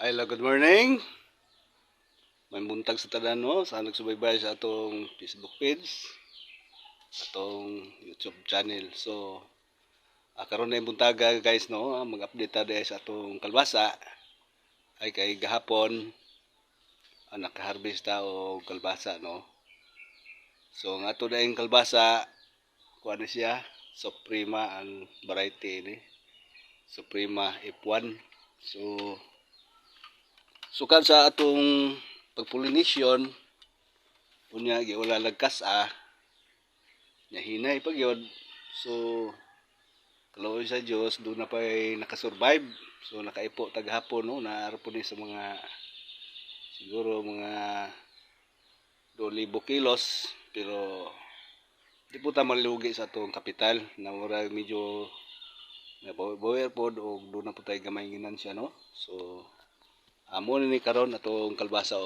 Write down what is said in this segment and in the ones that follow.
Hello, good morning. May buntag sa tanan no, sa nagsubaybay sa atong Facebook page, atong YouTube channel. So, karon na yung buntaga guys no, mag-update ta sa atong kalbasa. Ay kay gahapon nakaharvest ta og kalbasa no. So, ang ato na yung kalbasa, kuha na siya, Suprema ang variety ni. Suprema F1. So, sukad sa atong pag-pollination, unya giwala lagkas nya hinay pag yun. So kaloy sa Dios do na pay nakasurvive. So nakaipo taghapon no, naaro po ni sa mga siguro mga 2,000 kilos, pero di po ta malugi sa atong kapital na mura medyo nabawi po og do na po tay gamay ginansya no. So amo ni karon atong kalbasa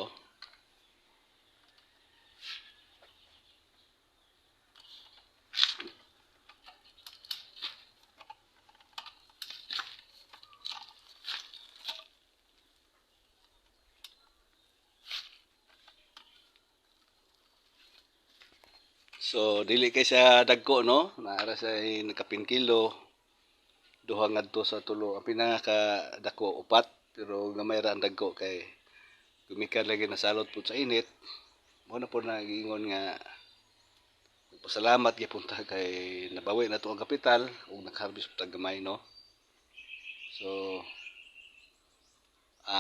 So dili kay sa dagko no, naara sa nakapin kilo, duha ngadto sa tulo. Ang pinaka dako 4, pero gamay ra ang dagko kay gumikan lagi na salot pud sa init. Mo na po nagingon nga pasalamat gyapon ta kay nabawi na to ang kapital ug nag-harvest ta gamay no. So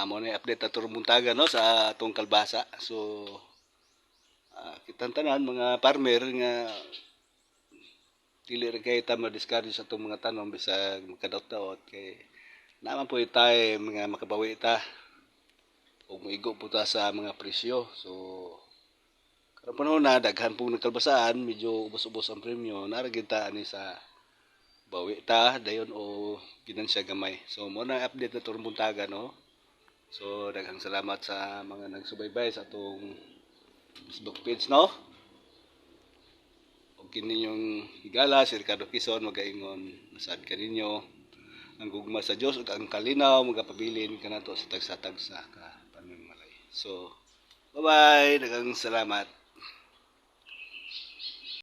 mo na update ato buntaga no sa atong kalbasa. So kitang tanan mga farmer nga dili ra kay ta ma-discourage sa itong mga tanom bisag makadaot-daot kay naman po tayo mga makabawi ta o muigo po ta sa mga presyo. So karong panahon na daghan pong nagkalbasaan, medyo ubos-ubos ang premyo, naragid ta ani sa bawi ta dayon o ginansya gamay. So mo na update na turong buntaga no. So daghang salamat sa mga nagsubaybay sa atong Facebook page no. Kininyong higala si Ricardo Quezon magaingon nasad kaninyo ang gugma sa Dios ug ang kalinaw magapabilin kanato sa tagsa-tagsa ka pananmalay. So bye bye, daghang salamat.